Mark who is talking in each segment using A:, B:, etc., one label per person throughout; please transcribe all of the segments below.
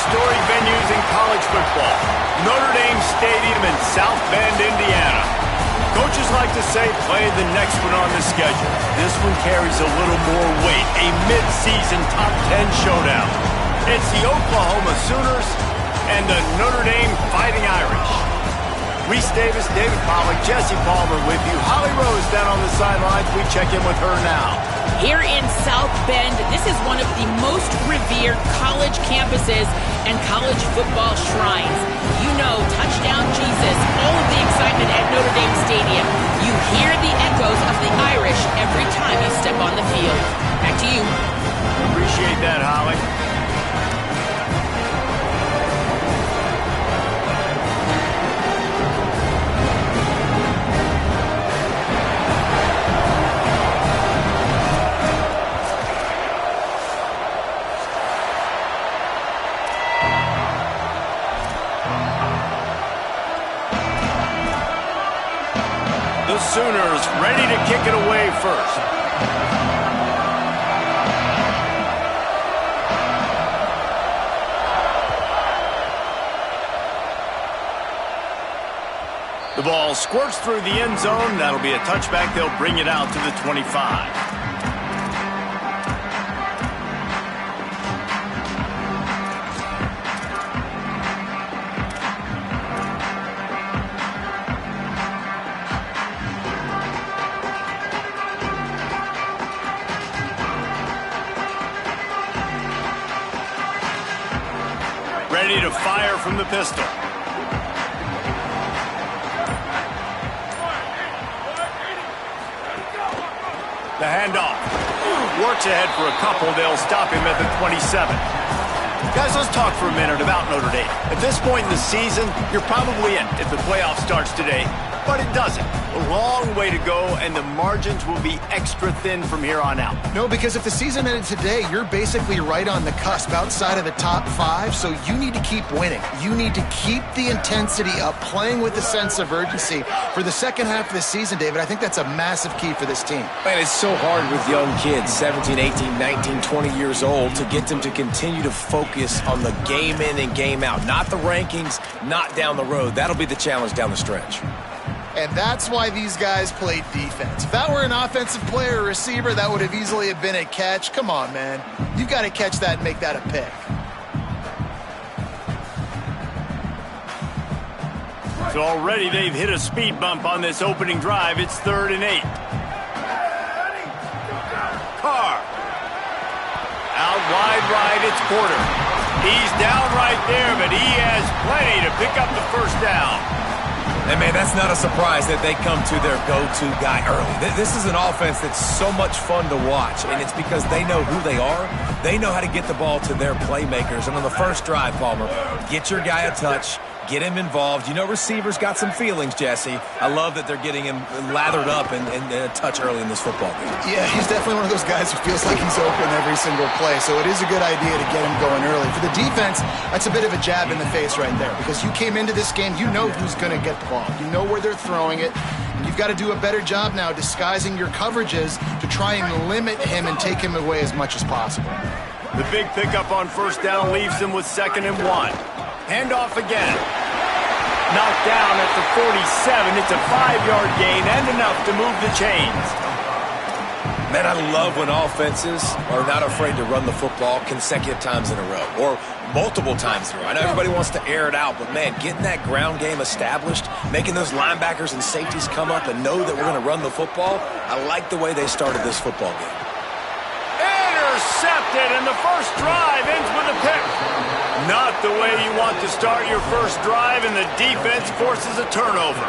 A: storied venues in college football. Notre Dame Stadium in South Bend, Indiana. Coaches like to say, play the next one on the schedule. This one carries a little more weight, a mid-season top 10 showdown. It's the Oklahoma Sooners and the Notre Dame Fighting Irish. Reese Davis, David Pollack, Jesse Palmer with you. Holly Rose down on the sidelines. We check in with her now.
B: Here in South Bend, this is one of the most revered college campuses and college football shrines. You know, touchdown Jesus, all of the excitement at Notre Dame Stadium. You hear the echoes of the Irish every time you step on the field. Back to you.
A: Appreciate that, Holly. The Sooners ready to kick it away first. The ball squirts through the end zone. That'll be a touchback. They'll bring it out to the 25. Ready to fire from the pistol. The handoff. Works ahead for a couple. They'll stop him at the 27. Guys, let's talk for a minute about Notre Dame. At this point in the season, you're probably in if the playoff starts today, but it doesn't. A long way to go, and the margins will be extra thin from here on out.
C: No, because if the season ended today, you're basically right on the cusp outside of the top 5, so you need to keep winning. You need to keep the intensity up, playing with a sense of urgency. For the second half of the season, David, I think that's a massive key for this team.
D: Man, it's so hard with young kids, 17, 18, 19, 20 years old, to get them to continue to focus on the game in and game out, not the rankings, not down the road. That'll be the challenge down the stretch.
C: And that's why these guys played defense. If that were an offensive player or receiver, that would have easily have been a catch. Come on, man. You've got to catch that and make that a pick.
A: So already they've hit a speed bump on this opening drive. It's 3rd and 8. Carr. Out wide right, it's Porter. He's down right there, but he has plenty to pick up the first down.
D: And, man, that's not a surprise that they come to their go-to guy early. This is an offense that's so much fun to watch, and it's because they know who they are. They know how to get the ball to their playmakers. And on the first drive, Palmer, get your guy a touch, get him involved. You know receivers got some feelings, Jesse. I love that they're getting him lathered up and a touch early in this football game.
C: Yeah, he's definitely one of those guys who feels like he's open every single play, so it is a good idea to get him going early. For the defense, that's a bit of a jab in the face right there, because you came into this game, you know who's going to get the ball. You know where they're throwing it, and you've got to do a better job now disguising your coverages to try and limit him and take him away as much as possible.
A: The big pickup on first down leaves them with 2nd and 1. Handoff again. Knocked down at the 47. It's a 5-yard gain and enough to move the chains.
D: Man, I love when offenses are not afraid to run the football consecutive times in a row or multiple times in a row. I know everybody wants to air it out, but, man, getting that ground game established, making those linebackers and safeties come up and know that we're going to run the football, I like the way they started this football game.
A: Intercepted, and the first drive ends with a pick. Not the way you want to start your first drive, and the defense forces a turnover.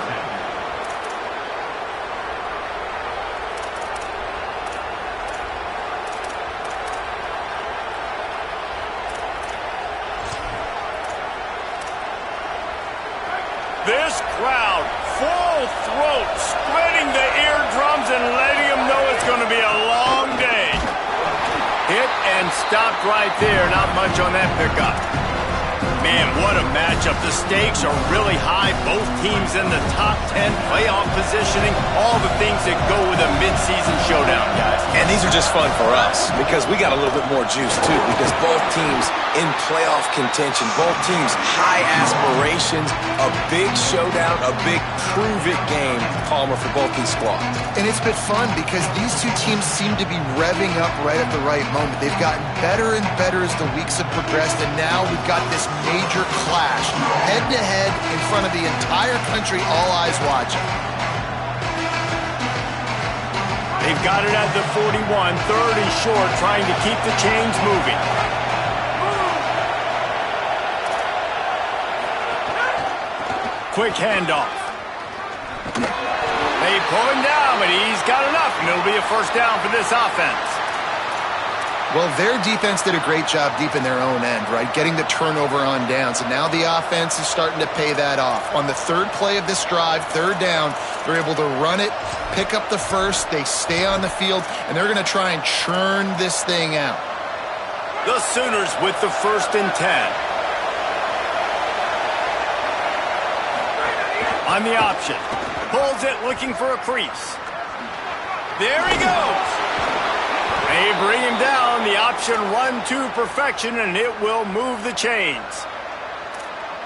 A: This crowd, full throat, spreading the eardrums and letting them know it's going to be a long day. Hit and stopped right there. Not much on that pickup. Man, what a matchup. The stakes are really high. Both teams in the top 10, playoff positioning, all the things that go with a midseason showdown, guys.
D: And these are just fun for us because we got a little bit more juice, too, because both teams in playoff contention, both teams high aspirations, a big showdown, a big prove-it game, Palmer, for both these squads.
C: And it's been fun because these two teams seem to be revving up right at the right moment. They've gotten better and better as the weeks have progressed, and now we've got this major clash, head-to-head in front of the entire country, all eyes watching.
A: They've got it at the 41, third and short, trying to keep the chains moving. Quick handoff. They pull him down, but he's got enough, and it'll be a first down for this offense.
C: Well, their defense did a great job deep in their own end, right? Getting the turnover on downs, and now the offense is starting to pay that off. On the third play of this drive, third down, they're able to run it, pick up the first, they stay on the field, and they're going to try and churn this thing out.
A: The Sooners with the 1st and 10. On the option. Pulls it, looking for a crease. There he goes. They bring him down. The option run to perfection, and it will move the chains.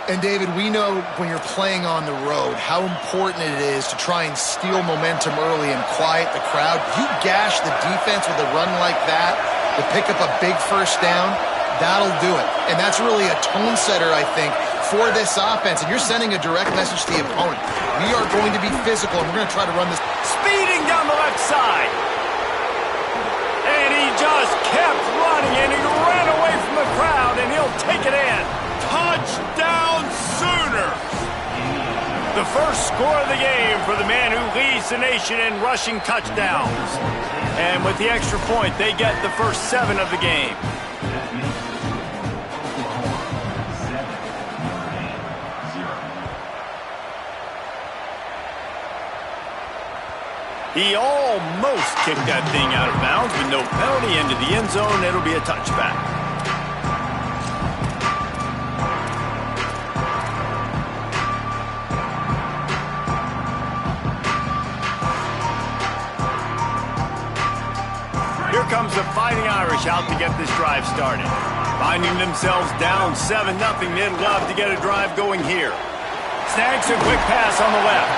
C: And, David, we know when you're playing on the road how important it is to try and steal momentum early and quiet the crowd. You gash the defense with a run like that to pick up a big first down, that'll do it. And that's really a tone setter, I think, for this offense. And you're sending a direct message to the opponent. We are going to be physical, and we're going to try to run this.
A: Speeding down the left side. And he just kept running, and he ran away from the crowd, and he'll take it in. Touchdown Sooners! The first score of the game for the man who leads the nation in rushing touchdowns. And with the extra point, they get the first 7 of the game. He almost kicked that thing out of bounds with no penalty into the end zone. It'll be a touchback. Here comes the Fighting Irish out to get this drive started. Finding themselves down 7-0, they'd love to get a drive going here. Snags a quick pass on the left.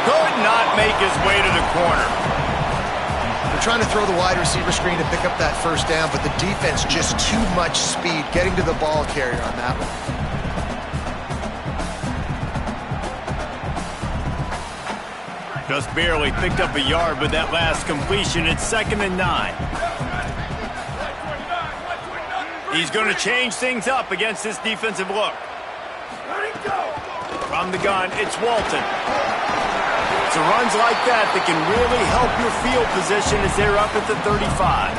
A: Could not make his way to the corner.
C: They're trying to throw the wide receiver screen to pick up that first down, but the defense just too much speed getting to the ball carrier on that one.
A: Just barely picked up a yard with that last completion. It's 2nd and 9. He's going to change things up against this defensive look. From the gun, it's Walton. It's runs like that can really help your field position as they're up at the 35.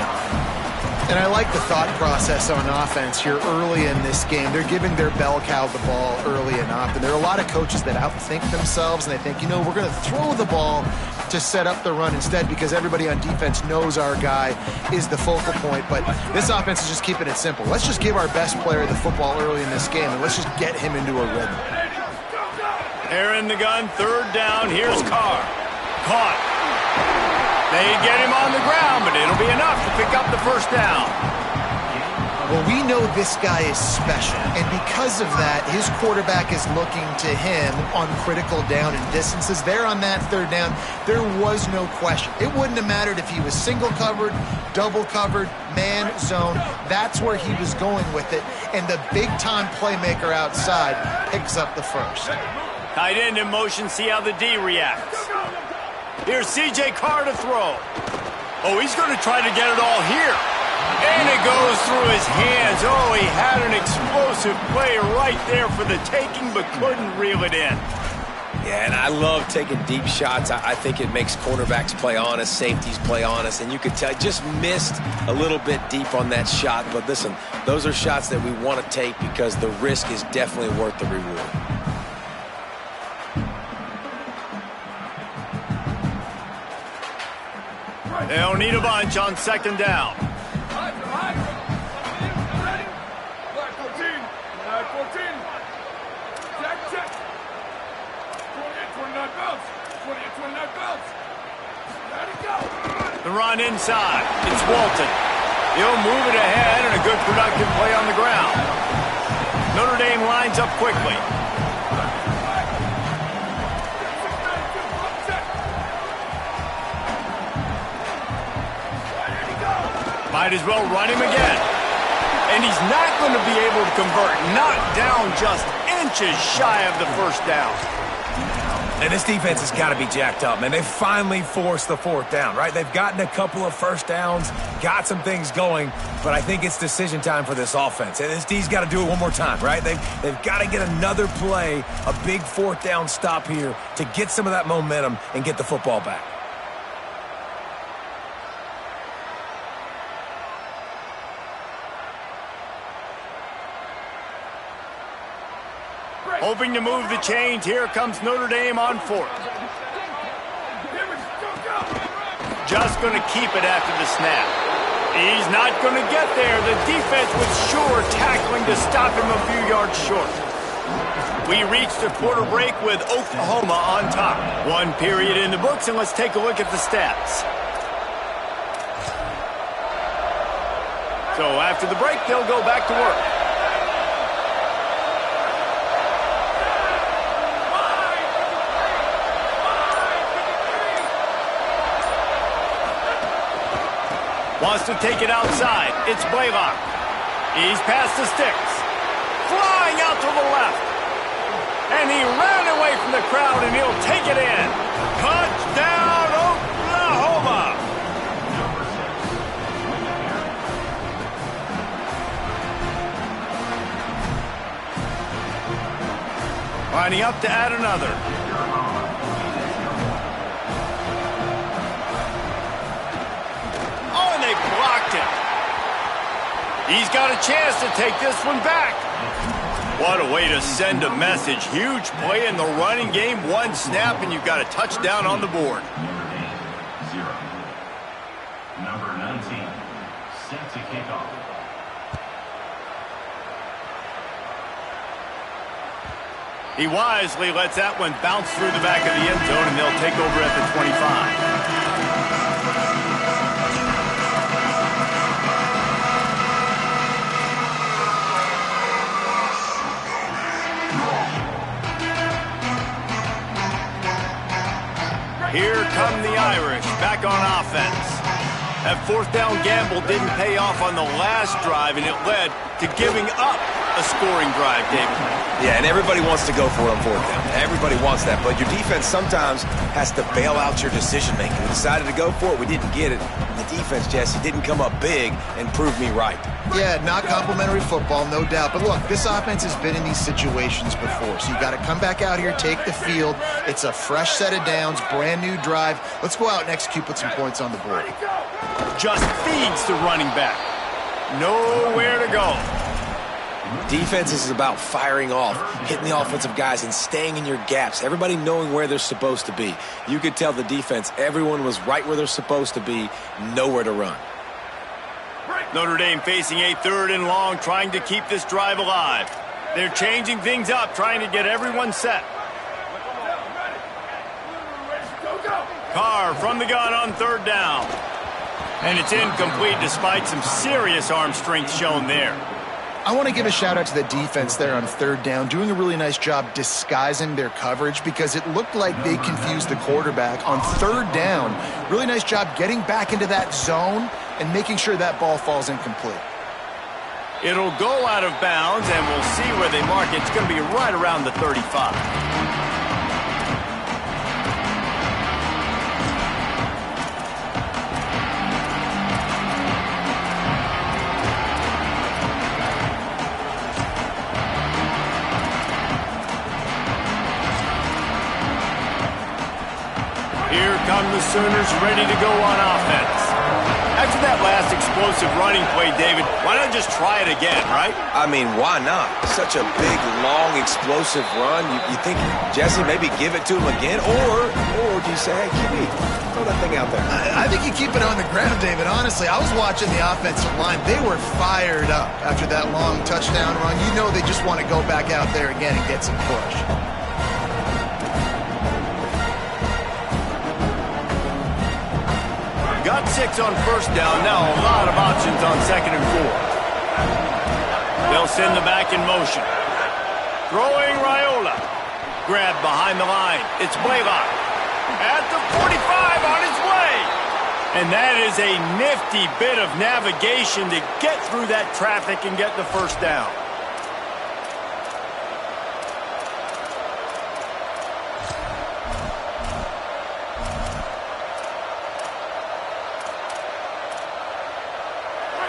C: And I like the thought process on offense here early in this game. They're giving their bell cow the ball early and often. There are a lot of coaches that outthink themselves, and they think, you know, we're going to throw the ball to set up the run instead because everybody on defense knows our guy is the focal point. But this offense is just keeping it simple. Let's just give our best player the football early in this game, and let's just get him into a rhythm.
A: They're in the gun, 3rd down. Here's Carr. Caught. They get him on the ground, but it'll be enough to pick up the first down.
C: Well, we know this guy is special, and because of that, his quarterback is looking to him on critical down and distances. There on that 3rd down, there was no question. It wouldn't have mattered if he was single covered, double covered, man zone. That's where he was going with it, and the big-time playmaker outside picks up the first.
A: Tight end in motion, see how the D reacts. Here's C.J. Carr to throw. Oh, he's going to try to get it all here. And it goes through his hands. Oh, he had an explosive play right there for the taking, but couldn't reel it in.
D: Yeah, and I love taking deep shots. I think it makes quarterbacks play honest, safeties play honest, and you could tell just missed a little bit deep on that shot. But listen, those are shots that we want to take because the risk is definitely worth the reward.
A: They'll need a bunch on 2nd down. on inside. It's Walton. He'll move it ahead, and a good productive play on the ground. Notre Dame lines up quickly. Might as well run him again. And he's not going to be able to convert. Knocked down just inches shy of the first down.
D: And this defense has got to be jacked up, man. They finally forced the fourth down, right? They've gotten a couple of first downs, got some things going, but I think it's decision time for this offense. And this D's got to do it one more time, right? They've got to get another play, a big fourth down stop here to get some of that momentum and get the football back.
A: Hoping to move the chains, here comes Notre Dame on fourth. Just going to keep it after the snap. He's not going to get there. The defense was sure tackling to stop him a few yards short. We reached a quarter break with Oklahoma on top. One period in the books, and let's take a look at the stats. So after the break, they'll go back to work. Wants to take it outside. It's Blaylock. He's past the sticks. Flying out to the left. And he ran away from the crowd, and he'll take it in. Touchdown, Oklahoma! Lining up to add another. Blocked him. He's got a chance to take this one back. What a way to send a message. Huge play in the running game. One snap, and you've got a touchdown on the board.
E: Number 19, set to kick off.
A: He wisely lets that one bounce through the back of the end zone, and they'll take over at the 25. Here come the Irish, back on offense. That fourth down gamble didn't pay off on the last drive, and it led to giving up a scoring drive, David.
D: Yeah, and everybody wants to go for it on fourth down. Everybody wants that, but your defense sometimes has to bail out your decision-making. We decided to go for it. We didn't get it. And the defense, Jesse, didn't come up big and prove me right.
C: Yeah, not complimentary football, no doubt. But look, this offense has been in these situations before, so you got to come back out here, take the field. It's a fresh set of downs, brand new drive. Let's go out and execute, put some points on the board.
A: Just feeds the running back. Nowhere to go.
D: Defense is about firing off, hitting the offensive guys, and staying in your gaps. Everybody knowing where they're supposed to be. You could tell the defense, everyone was right where they're supposed to be, nowhere to run.
A: Notre Dame facing a 3rd and long, trying to keep this drive alive. They're changing things up, trying to get everyone set. Carr from the gun on 3rd down. And it's incomplete despite some serious arm strength shown there.
C: I want to give a shout out to the defense there on 3rd down, doing a really nice job disguising their coverage because it looked like they confused the quarterback on 3rd down. Really nice job getting back into that zone and making sure that ball falls incomplete.
A: It'll go out of bounds, and we'll see where they mark it. It's going to be right around the 35. Here come the Sooners ready to go on offense. After that last explosive running play, David, why not just try it again, right?
D: I mean, why not? Such a big, long, explosive run. You think, Jesse, maybe give it to him again? Or do you say, hey, QB, throw that thing out there?
C: I think you keep it on the ground, David. Honestly, I was watching the offensive line. They were fired up after that long touchdown run. You know they just want to go back out there again and get some push.
A: got 6 on first down. Now a lot of options on 2nd and 4. They'll send the back in motion. Throwing Raiola. Grab behind the line. It's Blaylock. At the 45 on his way. And that is a nifty bit of navigation to get through that traffic and get the first down.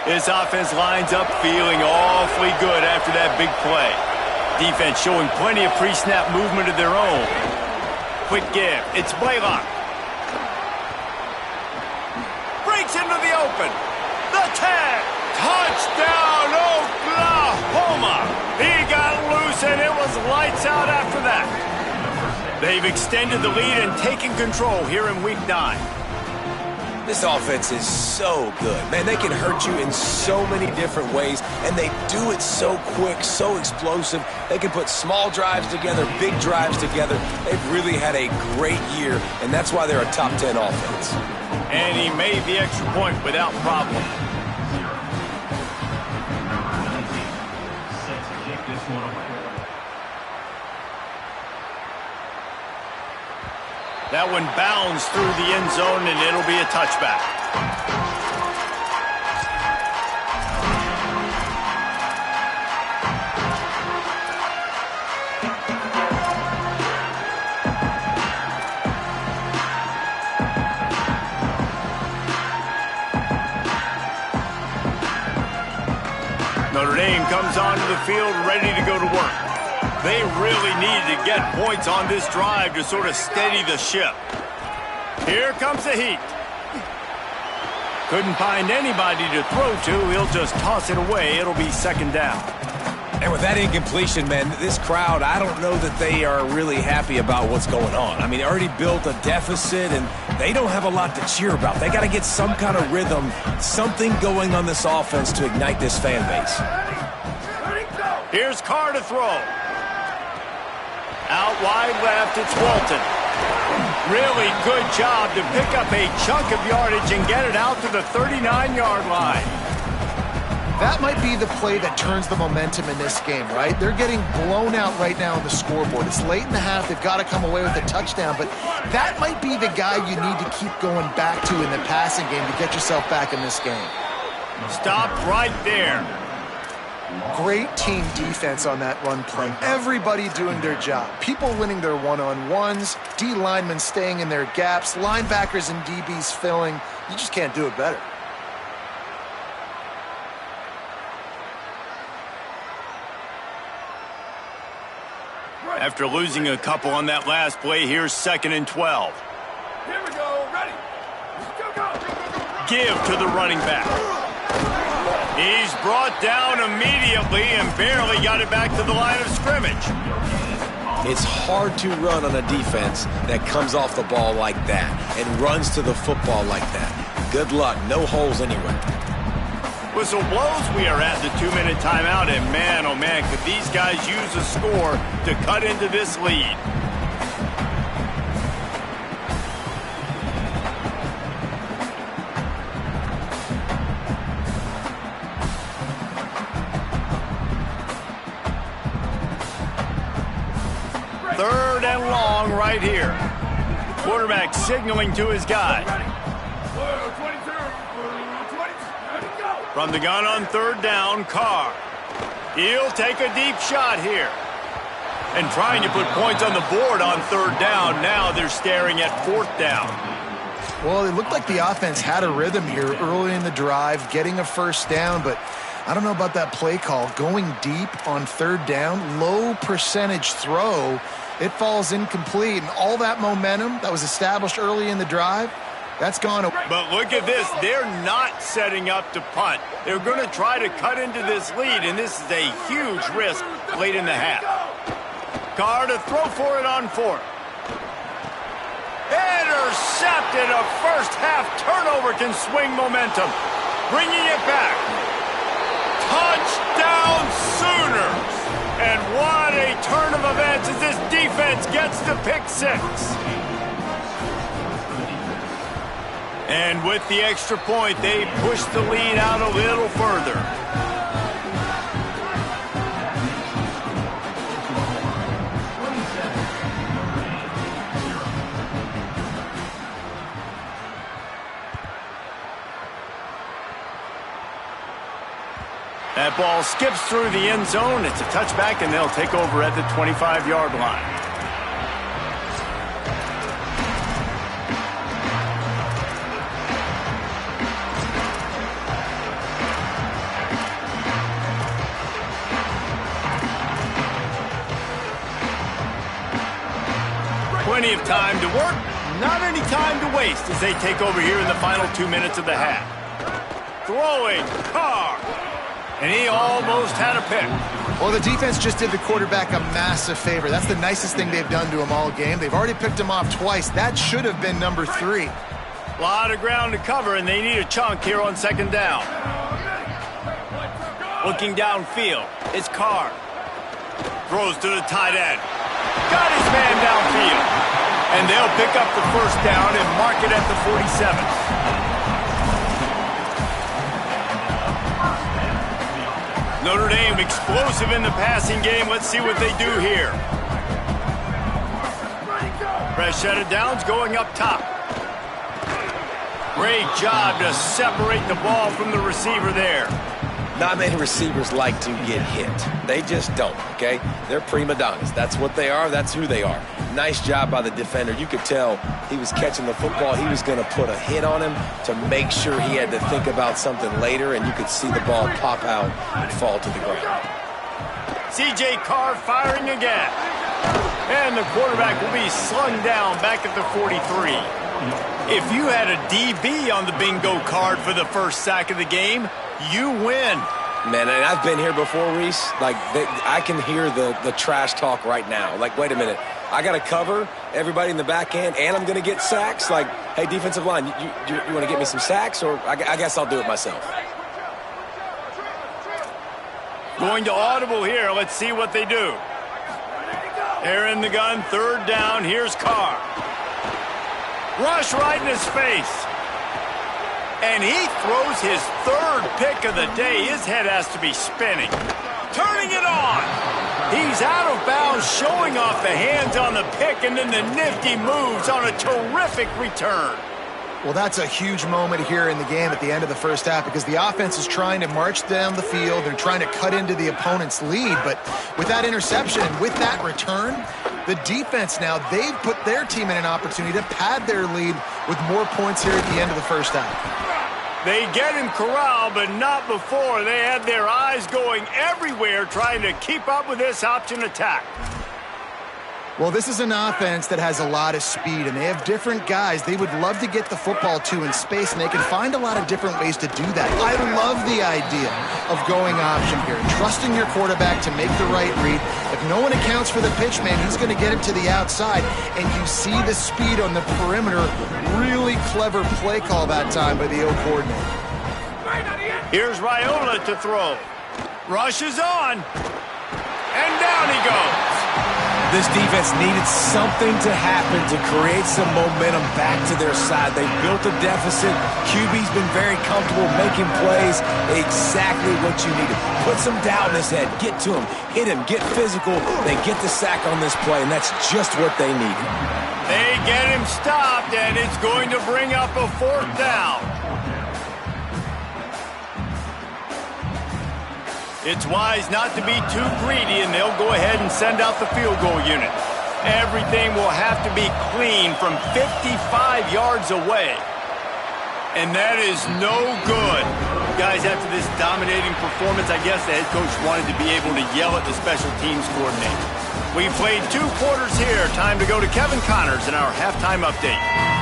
A: This offense lines up feeling awfully good after that big play. Defense showing plenty of pre-snap movement of their own. Quick give. It's Blaylock. Breaks into the open. The tag. Touchdown, Oklahoma. He got loose, and it was lights out after that. They've extended the lead and taken control here in Week 9.
D: This offense is so good. Man, they can hurt you in so many different ways, and they do it so quick, so explosive. They can put small drives together, big drives together. They've really had a great year, and that's why they're a top 10 offense.
A: And he made the extra point without problem.
E: Number 19, set to kick this one away.
A: That one bounds through the end zone, and it'll be a touchback. Notre Dame comes onto the field ready to go to work. They really need to get points on this drive to sort of steady the ship. Here comes the heat. Couldn't find anybody to throw to. He'll just toss it away. It'll be 2nd down.
D: And with that incompletion, man, this crowd, I don't know that they are really happy about what's going on. I mean, they already built a deficit, and they don't have a lot to cheer about. They got to get some kind of rhythm, something going on this offense to ignite this fan base.
A: Here's Carr to throw. Out wide left, it's Walton. Really good job to pick up a chunk of yardage and get it out to the 39-yard line.
C: That might be the play that turns the momentum in this game, right? They're getting blown out right now on the scoreboard. It's late in the half. They've got to come away with a touchdown, but that might be the guy you need to keep going back to in the passing game to get yourself back in this game.
A: Stopped right there.
C: Great team defense on that run play. Everybody doing their job. People winning their one-on-ones, D linemen staying in their gaps, linebackers and DBs filling. You just can't do it better.
A: After losing a couple on that last play, here's 2nd and 12.
F: Here we go, ready. Go.
A: Give to the running back. He's brought down immediately and barely got it back to the line of scrimmage.
D: It's hard to run on a defense that comes off the ball like that and runs to the football like that. Good luck. No holes anywhere.
A: Whistle blows. We are at the 2-minute timeout, and man, oh man, could these guys use a score to cut into this lead. Third and long right here. Quarterback signaling to his guy. From the gun on 3rd down, Carr. He'll take a deep shot here. And trying to put points on the board on 3rd down. Now they're staring at 4th down.
C: Well, it looked like the offense had a rhythm here early in the drive, getting a first down, but I don't know about that play call. Going deep on 3rd down, low percentage throw, it falls incomplete, and all that momentum that was established early in the drive, that's gone away.
A: But look at this. They're not setting up to punt. They're going to try to cut into this lead, and this is a huge risk late in the half. Carr to throw for it on 4th. Intercepted. A first-half turnover can swing momentum. Bringing it back. Touchdown Sooners! And what a turn of events as this defense gets to pick 6. And with the extra point, they push the lead out a little further. That ball skips through the end zone. It's a touchback, and they'll take over at the 25-yard line. Plenty of time to work, not any time to waste as they take over here in the final 2 minutes of the half. Throwing, Carr. And he almost had a pick.
C: Well, the defense just did the quarterback a massive favor. That's the nicest thing they've done to him all game. They've already picked him off twice. That should have been number 3.
A: A lot of ground to cover, and they need a chunk here on second down. Looking downfield, it's Carr. Throws to the tight end. Got his man downfield. And they'll pick up the first down and mark it at the 47. Notre Dame explosive in the passing game. Let's see what they do here. Fresh set of downs going up top. Great job to separate the ball from the receiver there.
D: Not many receivers like to get hit. They just don't, okay? They're prima donnas. That's what they are. That's who they are. Nice job by the defender. You could tell he was catching the football. He was going to put a hit on him to make sure he had to think about something later, and you could see the ball pop out and fall to the ground.
A: C.J. Carr firing again. And the quarterback will be slung down back at the 43. If you had a DB on the bingo card for the first sack of the game, you win.
D: Man, and I've been here before, Reese. Like, I can hear the trash talk right now. Like, wait a minute. I got to cover everybody in the back end, and I'm going to get sacks? Like, hey, defensive line, you want to get me some sacks? Or I guess I'll do it myself.
A: Going to audible here. Let's see what they do. They're in the gun. Third down. Here's Carr. Rush right in his face. And he throws his third pick of the day. His head has to be spinning. Turning it on. He's out of bounds, showing off the hands on the pick, and then the nifty moves on a terrific return.
C: Well, that's a huge moment here in the game at the end of the first half because the offense is trying to march down the field. They're trying to cut into the opponent's lead. But with that interception and with that return, the defense now, they've put their team in an opportunity to pad their lead with more points here at the end of the first half.
A: They get him corralled, but not before. They had their eyes going everywhere trying to keep up with this option attack.
C: Well, this is an offense that has a lot of speed, and they have different guys they would love to get the football to in space, and they can find a lot of different ways to do that. I love the idea of going option here, trusting your quarterback to make the right read. If no one accounts for the pitch, man, he's going to get him to the outside, and you see the speed on the perimeter. Really clever play call that time by the O coordinator.
A: Here's Raiola to throw. Rushes on, and down he goes.
D: This defense needed something to happen to create some momentum back to their side. They built a deficit. QB's been very comfortable making plays. Exactly what you needed. Put some doubt in his head. Get to him. Hit him. Get physical. They get the sack on this play, and that's just what they needed.
A: They get him stopped, and it's going to bring up a fourth down. It's wise not to be too greedy, and they'll go ahead and send out the field goal unit. Everything will have to be clean from 55 yards away. And that is no good. Guys, after this dominating performance, I guess the head coach wanted to be able to yell at the special teams coordinator. We played 2 quarters here. Time to go to Kevin Connors in our halftime update.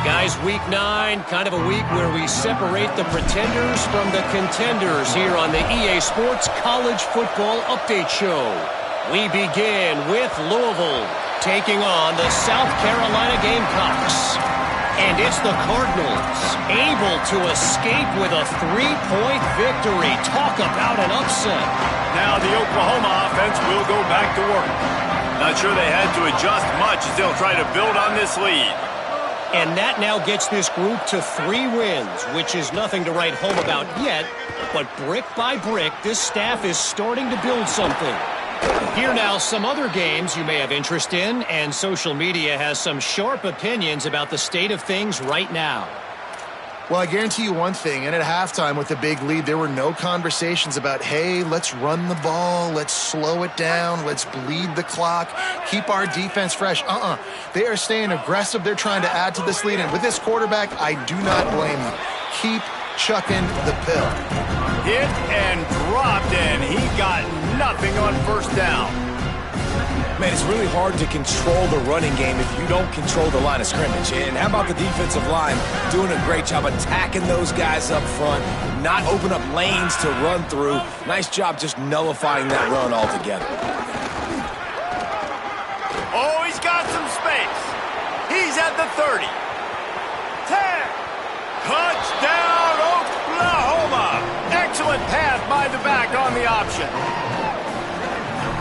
G: Guys, week 9, kind of a week where we separate the pretenders from the contenders here on the EA Sports College Football Update Show. We begin with Louisville taking on the South Carolina Gamecocks. And it's the Cardinals able to escape with a 3-point victory. Talk about an upset.
A: Now the Oklahoma offense will go back to work. Not sure they had to adjust much as they'll try to build on this lead.
G: And that now gets this group to 3 wins, which is nothing to write home about yet. But brick by brick, this staff is starting to build something. Here now, some other games you may have interest in, and social media has some sharp opinions about the state of things right now.
C: Well, I guarantee you one thing, and at halftime with the big lead, there were no conversations about, hey, let's run the ball, let's slow it down, let's bleed the clock, keep our defense fresh. They are staying aggressive. They're trying to add to this lead, and with this quarterback, I do not blame them. Keep chucking the pill.
A: Hit and dropped, and he got nothing on first down.
D: Man, it's really hard to control the running game if you don't control the line of scrimmage. And how about the defensive line doing a great job attacking those guys up front, not open up lanes to run through. Nice job just nullifying that run altogether.
A: Oh, he's got some space. He's at the 30. 10. Touchdown, Oklahoma. Excellent pass by the back on the option.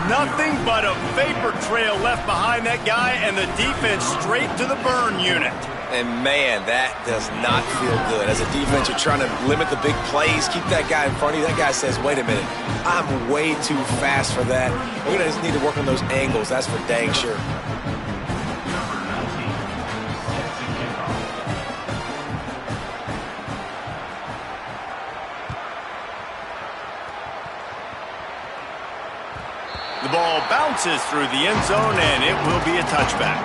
A: Nothing but a vapor trail left behind that guy, and the defense straight to the burn unit.
D: And, man, that does not feel good. As a defense, you're trying to limit the big plays, keep that guy in front of you. That guy says, wait a minute, I'm way too fast for that. We're going to just need to work on those angles. That's for dang sure.
A: The ball bounces through the end zone, and it will be a touchback.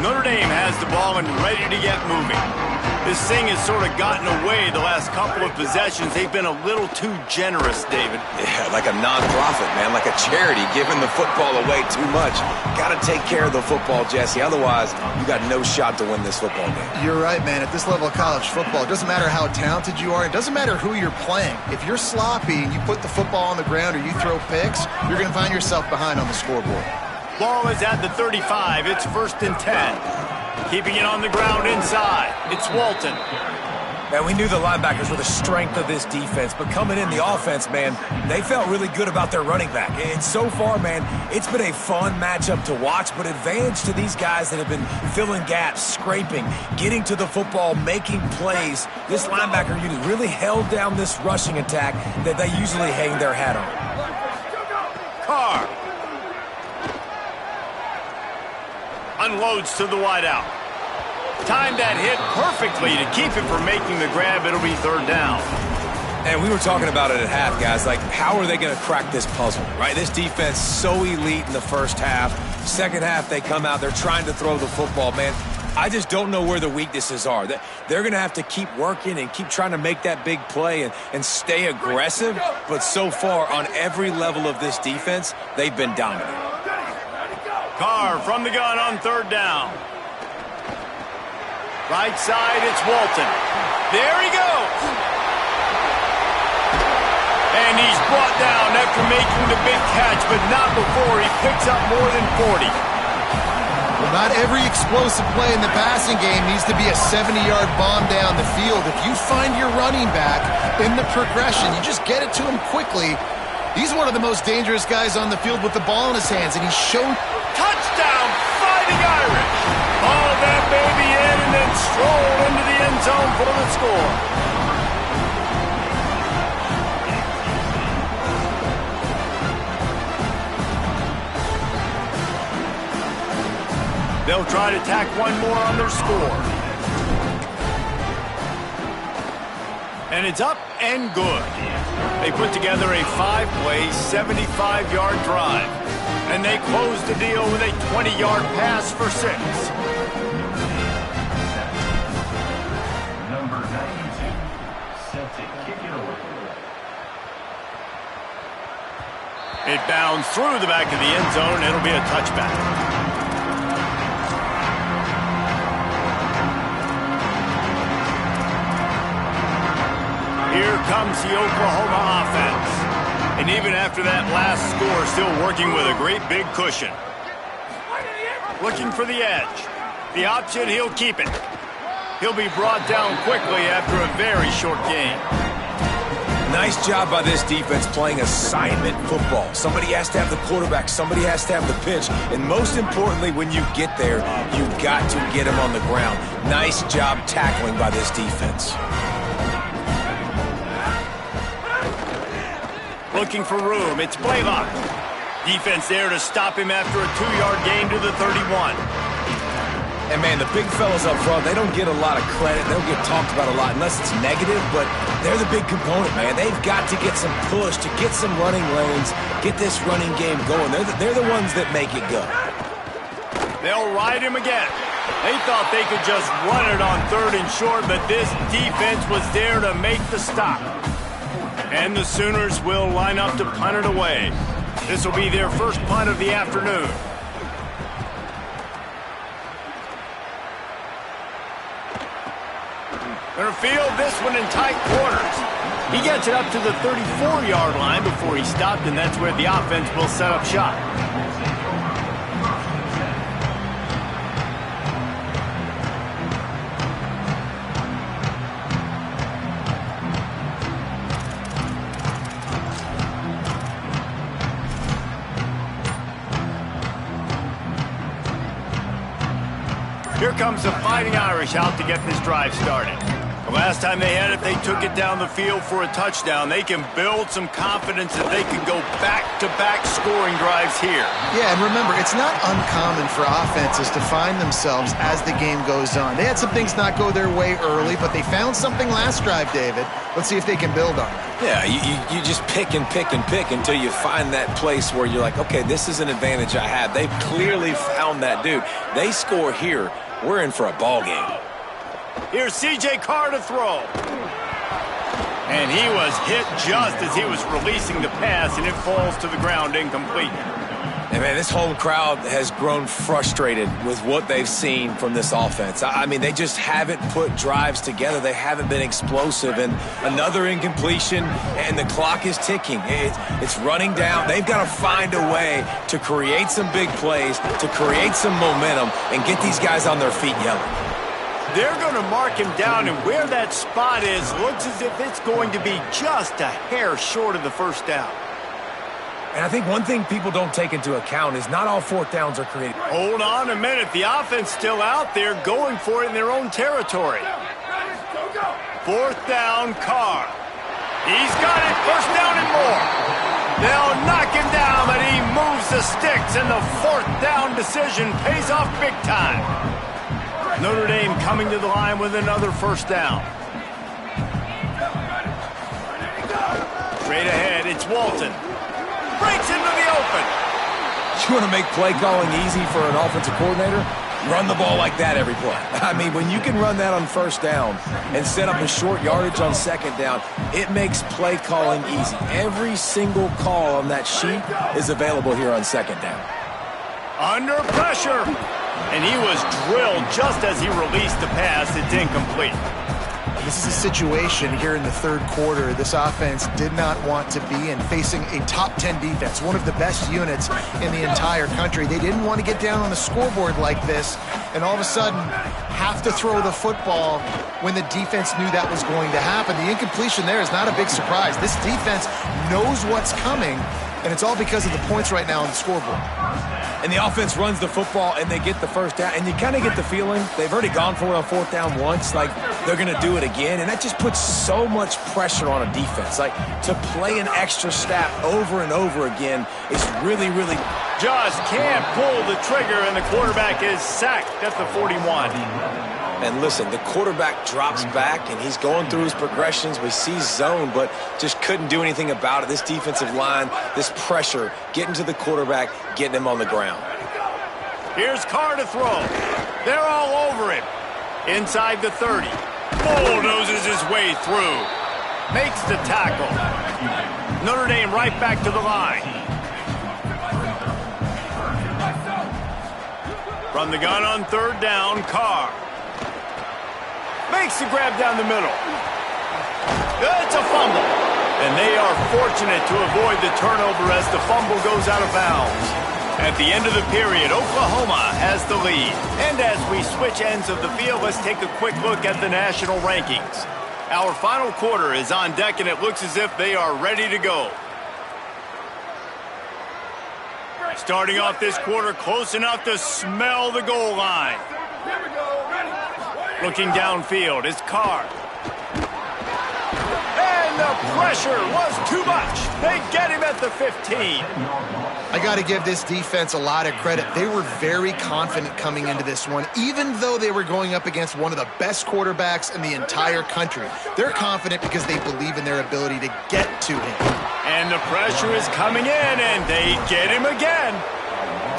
A: Notre Dame has the ball and ready to get moving. This thing has sort of gotten away the last couple of possessions. They've been a little too generous, David.
D: Yeah, like a non-profit, man, like a charity, giving the football away too much. Got to take care of the football, Jesse. Otherwise, you got no shot to win this football game.
C: You're right, man. At this level of college football, it doesn't matter how talented you are. It doesn't matter who you're playing. If you're sloppy and you put the football on the ground or you throw picks, you're going to find yourself behind on the scoreboard.
A: Ball is at the 35. It's 1st and 10. Keeping it on the ground inside. It's Walton.
D: Man, we knew the linebackers were the strength of this defense, but coming in the offense, man, they felt really good about their running back. And so far, man, it's been a fun matchup to watch, but advantage to these guys that have been filling gaps, scraping, getting to the football, making plays. This linebacker unit really held down this rushing attack that they usually hang their hat on.
A: Carr unloads to the wideout. Timed that hit perfectly to keep it from making the grab. It'll be 3rd down.
D: And we were talking about it at half, guys. Like, how are they going to crack this puzzle, right? This defense so elite in the first half. Second half, they come out. They're trying to throw the football, man. I just don't know where the weaknesses are. They're going to have to keep working and keep trying to make that big play and stay aggressive. But so far, on every level of this defense, they've been dominant.
A: Carr from the gun on 3rd down. Right side, it's Walton. There he goes. And he's brought down after making the big catch, but not before he picks up more than 40.
C: Well, not every explosive play in the passing game needs to be a 70-yard bomb down the field. If you find your running back in the progression, you just get it to him quickly. He's one of the most dangerous guys on the field with the ball in his hands, and he showed...
A: Touchdown, Fighting Irish! All that baby in and then stroll into the end zone for the score. They'll try to tack one more on their score. And it's up and good. They put together a 5-play, 75-yard drive. And they close the deal with a 20-yard pass for 6.
E: Number 92, set to kick it away.
A: It bounds through the back of the end zone. It'll be a touchback. Here comes the Oklahoma offense. And even after that last score, still working with a great big cushion. Looking for the edge. The option, he'll keep it. He'll be brought down quickly after a very short game.
D: Nice job by this defense playing assignment football. Somebody has to have the quarterback, somebody has to have the pitch, and most importantly, when you get there, you've got to get him on the ground. Nice job tackling by this defense.
A: Looking for room, it's Blaylock. Defense there to stop him after a 2-yard gain to the 31.
D: And, man, the big fellas up front, they don't get a lot of credit. They don't get talked about a lot unless it's negative, but they're the big component, man. They've got to get some push, to get some running lanes, get this running game going. They're the ones that make it go.
A: They'll ride him again. They thought they could just run it on 3rd and short, but this defense was there to make the stop. And the Sooners will line up to punt it away. This will be their first punt of the afternoon. Going to field this one in tight quarters. He gets it up to the 34-yard line before he stopped, and that's where the offense will set up shop. Here comes the Fighting Irish out to get this drive started. The last time they had it, they took it down the field for a touchdown. They can build some confidence that they can go back-to-back scoring drives here.
C: Yeah, and remember, it's not uncommon for offenses to find themselves as the game goes on. They had some things not go their way early, but they found something last drive, David. Let's see if they can build on it.
D: Yeah, you just pick and pick and pick until you find that place where you're like, okay, this is an advantage I have. They've clearly found that dude. They score here, we're in for a ball game.
A: Here's C.J. Carr to throw. And he was hit just as he was releasing the pass, and it falls to the ground incomplete.
D: And, man, this whole crowd has grown frustrated with what they've seen from this offense. I mean, they just haven't put drives together. They haven't been explosive. And another incompletion, and the clock is ticking. It's running down. They've got to find a way to create some big plays, to create some momentum, and get these guys on their feet yelling.
A: They're going to mark him down, and where that spot is looks as if it's going to be just a hair short of the first down.
D: And I think one thing people don't take into account is not all 4th downs are created.
A: Hold on a minute. The offense still out there going for it in their own territory. 4th down, Carr. He's got it. 1st down and more. They'll knock him down, but he moves the sticks, and the 4th down decision pays off big time. Notre Dame coming to the line with another 1st down. Straight ahead, it's Walton. Breaks into the open.
D: You want to make play calling easy for an offensive coordinator? Run the ball like that every play. I mean, when you can run that on 1st down and set up a short yardage on 2nd down, it makes play calling easy. Every single call on that sheet is available here on 2nd down.
A: Under pressure. And he was drilled just as he released the pass. It's incomplete.
C: This is a situation here in the 3rd quarter this offense did not want to be in, facing a top 10 defense, one of the best units in the entire country. They didn't want to get down on the scoreboard like this and all of a sudden have to throw the football when the defense knew that was going to happen. The incompletion there is not a big surprise. This defense knows what's coming, and it's all because of the points right now on the scoreboard.
D: And the offense runs the football, and they get the 1st down. And you kind of get the feeling they've already gone for it on 4th down once. Like, they're going to do it again. And that just puts so much pressure on a defense. Like, to play an extra snap over and over again is really, really...
A: Just can't pull the trigger, and the quarterback is sacked at the 41.
D: And listen, the quarterback drops back, and he's going through his progressions. We see zone, but just couldn't do anything about it. This defensive line, this pressure, getting to the quarterback, getting him on the ground.
A: Here's Carr to throw. They're all over him. Inside the 30. Bulldozes his way through. Makes the tackle. Notre Dame right back to the line. From the gun on 3rd down, Carr. Makes the grab down the middle. It's a fumble. And they are fortunate to avoid the turnover as the fumble goes out of bounds. At the end of the period, Oklahoma has the lead. And as we switch ends of the field, let's take a quick look at the national rankings. Our final quarter is on deck, and it looks as if they are ready to go. Starting off this quarter close enough to smell the goal line.
F: Here we go. Ready.
A: Looking downfield, it's Carr. And the pressure was too much. They get him at the 15.
C: I got to give this defense a lot of credit. They were very confident coming into this one, even though they were going up against one of the best quarterbacks in the entire country. They're confident because they believe in their ability to get to him.
A: And the pressure is coming in, and they get him again.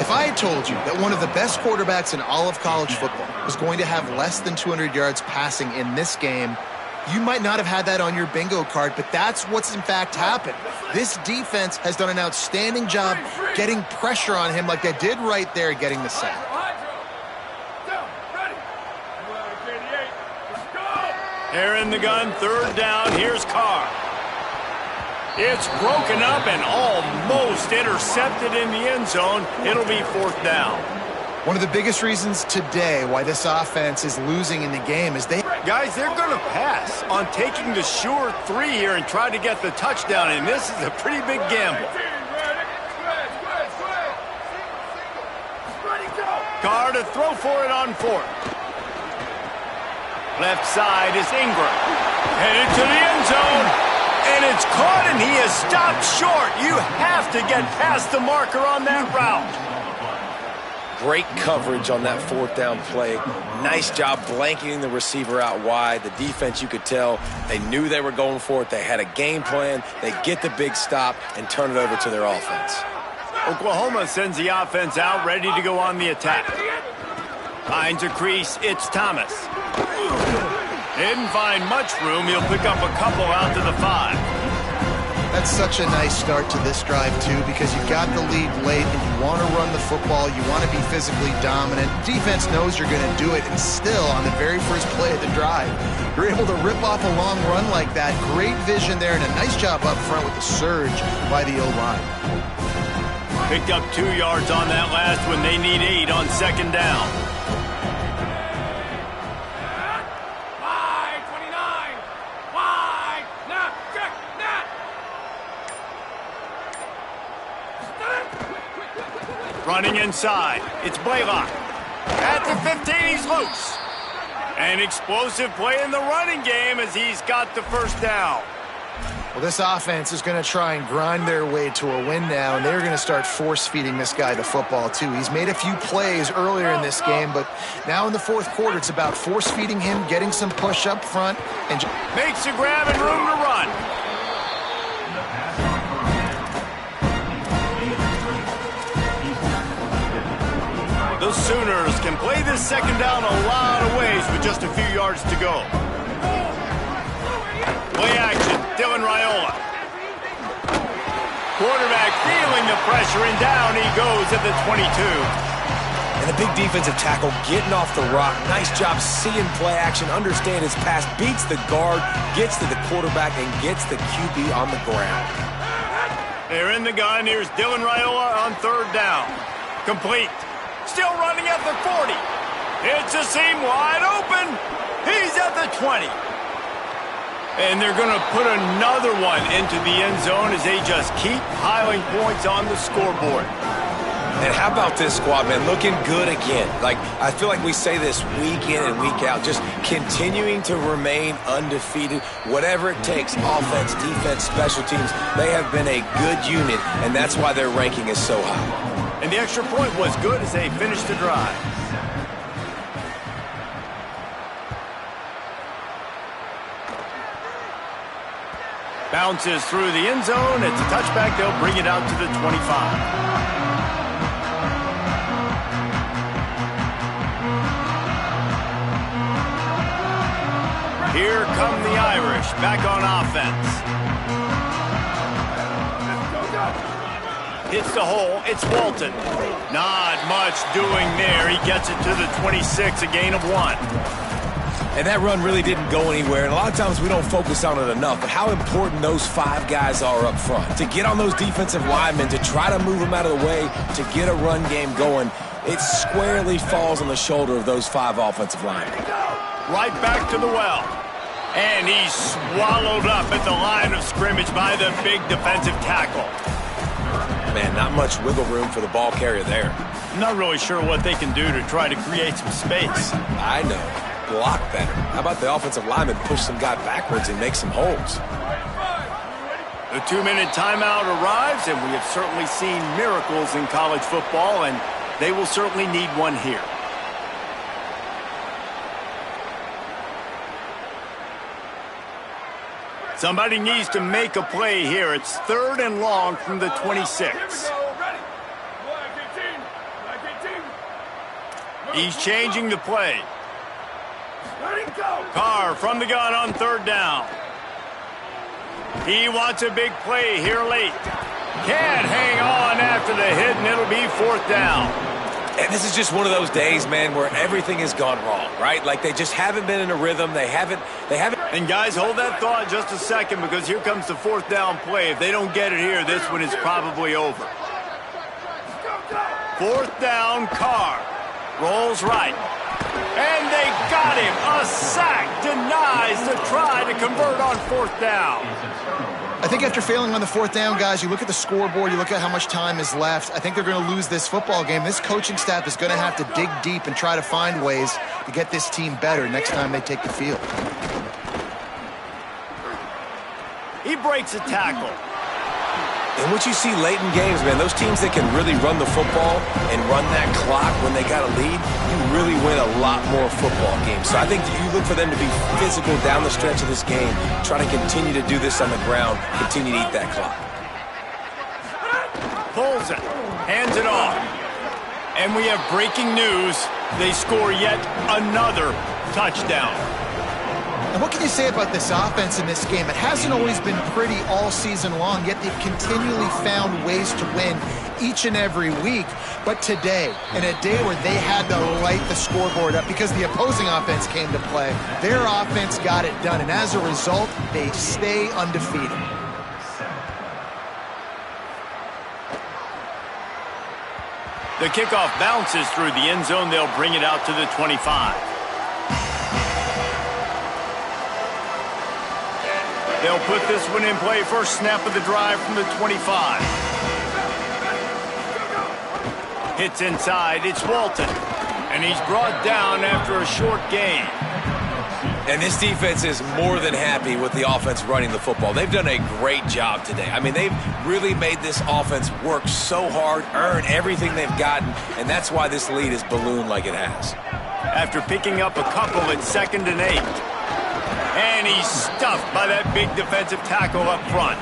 C: If I had told you that one of the best quarterbacks in all of college football was going to have less than 200 yards passing in this game, you might not have had that on your bingo card, but that's what's in fact happened. This defense has done an outstanding job getting pressure on him like they did right there getting the sack.
A: They're in the gun, third down, here's Carr. It's broken up and almost intercepted in the end zone. It'll be fourth down.
C: One of the biggest reasons today why this offense is losing in the game is
A: Guys, they're going to pass on taking the sure three here and try to get the touchdown, and this is a pretty big gamble. Carr to throw for it on fourth. Left side is Ingram. Headed to the end zone. And it's caught, and he is stopped short. You have to get past the marker on that route.
D: Great coverage on that fourth down play. Nice job blanketing the receiver out wide. The defense, you could tell, they knew they were going for it. They had a game plan. They get the big stop and turn it over to their offense.
A: Oklahoma sends the offense out, ready to go on the attack. Finds a crease. It's Thomas. Didn't find much room. He'll pick up a couple out to the 5.
C: That's such a nice start to this drive, too, because you've got the lead late and you want to run the football. You want to be physically dominant. Defense knows you're going to do it, and still, on the very first play of the drive, you're able to rip off a long run like that. Great vision there, and a nice job up front with the surge by the O-line.
A: Picked up 2 yards on that last one. They need 8 on second down. Running inside, it's Blaylock. At the 15, he's loose. An explosive play in the running game as he's got the first down.
C: Well, this offense is going to try and grind their way to a win now, and they're going to start force-feeding this guy the football, too. He's made a few plays earlier in this game, but now in the fourth quarter, it's about force-feeding him, getting some push up front, and
A: makes a grab and room to run. The Sooners can play this second down a lot of ways with just a few yards to go. Play action, Dylan Raiola. Quarterback feeling the pressure, and down he goes at the 22.
D: And the big defensive tackle getting off the rock. Nice job seeing play action, understand his pass, beats the guard, gets to the quarterback, and gets the QB on the ground.
A: They're in the gun. Here's Dylan Raiola on third down. Complete. Still running at the 40. It's a seam wide open. He's at the 20. And they're going to put another one into the end zone as they just keep piling points on the scoreboard.
D: And how about this squad, man? Looking good again. Like, I feel like we say this week in and week out, just continuing to remain undefeated. Whatever it takes, offense, defense, special teams, they have been a good unit, and that's why their ranking is so high.
A: And the extra point was good as they finished the drive. Bounces through the end zone. It's a touchback. They'll bring it out to the 25. Here come the Irish back on offense. Hits the hole. It's Walton. Not much doing there. He gets it to the 26, a gain of 1.
D: And that run really didn't go anywhere. And a lot of times we don't focus on it enough. But how important those 5 guys are up front. To get on those defensive linemen, to try to move them out of the way, to get a run game going, it squarely falls on the shoulder of those 5 offensive linemen.
A: Right back to the well. And he's swallowed up at the line of scrimmage by the big defensive tackle.
D: Man, not much wiggle room for the ball carrier there.
A: I'm not really sure what they can do to try to create some space.
D: I know. Block better. How about the offensive lineman push some guy backwards and make some holes?
A: The 2-minute timeout arrives, and we have certainly seen miracles in college football, and they will certainly need one here. Somebody needs to make a play here. It's 3rd and long from the 26. He's changing the play. Carr from the gun on 3rd down. He wants a big play here late. Can't hang on after the hit, and it'll be 4th down.
D: And this is just one of those days, man, where everything has gone wrong, right? Like they just haven't been in a rhythm. They haven't.
A: And guys, hold that thought just a second, because here comes the 4th down play. If they don't get it here, this one is probably over. 4th down, Carr. Rolls right. And they got him. A sack denies the try to convert on 4th down.
C: I think after failing on the 4th down, guys, you look at the scoreboard, you look at how much time is left. I think they're going to lose this football game. This coaching staff is going to have to dig deep and try to find ways to get this team better next time they take the field.
A: He breaks a tackle.
D: And what you see late in games, man, those teams that can really run the football and run that clock when they got a lead, you really win a lot more football games. So I think you look for them to be physical down the stretch of this game, try to continue to do this on the ground, continue to eat that clock.
A: Pulls it, hands it off. And we have breaking news. They score yet another touchdown.
C: And what can you say about this offense in this game? It hasn't always been pretty all season long, yet they've continually found ways to win each and every week. But today, in a day where they had to light the scoreboard up because the opposing offense came to play, their offense got it done. And as a result, they stay undefeated.
A: The kickoff bounces through the end zone. They'll bring it out to the 25. They'll put this one in play. First snap of the drive from the 25. Hits inside. It's Walton. And he's brought down after a short gain.
D: And this defense is more than happy with the offense running the football. They've done a great job today. I mean, they've really made this offense work so hard, earn everything they've gotten, and that's why this lead is ballooned like it has.
A: After picking up a couple at 2nd and 8. And he's stuffed by that big defensive tackle up front.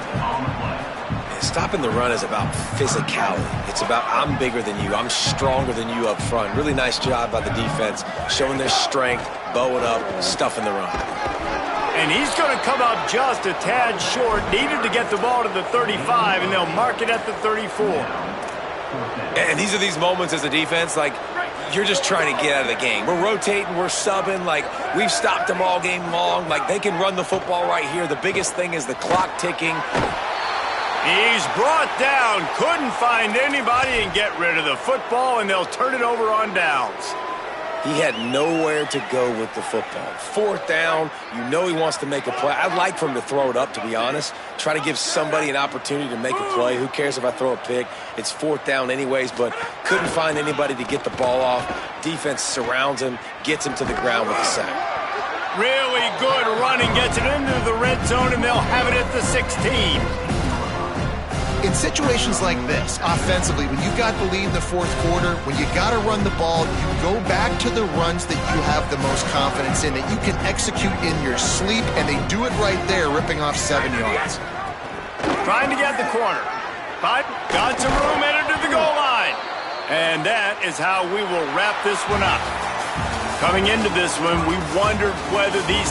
D: Stopping the run is about physicality. It's about I'm bigger than you. I'm stronger than you up front. Really nice job by the defense, showing their strength, bowing up, stuffing the run.
A: And he's going to come up just a tad short. Needed to get the ball to the 35, and they'll mark it at the 34.
D: And these are these moments as a defense, like, you're just trying to get out of the game. We're rotating, we're subbing, like, we've stopped them all game long. Like, they can run the football right here. The biggest thing is the clock ticking.
A: He's brought down, couldn't find anybody and get rid of the football, and they'll turn it over on downs.
D: He had nowhere to go with the football. 4th down, you know he wants to make a play. I'd like for him to throw it up, to be honest. Try to give somebody an opportunity to make a play. Who cares if I throw a pick? It's 4th down anyways, but couldn't find anybody to get the ball off. Defense surrounds him, gets him to the ground with a sack.
A: Really good running, gets it into the red zone, and they'll have it at the 16.
C: In situations like this, offensively, when you've got the lead in the 4th quarter, when you got to run the ball, you go back to the runs that you have the most confidence in, that you can execute in your sleep, and they do it right there, ripping off 7 yards.
A: Trying to get the corner. But got some room headed to the goal line. And that is how we will wrap this one up. Coming into this one, we wondered whether these guys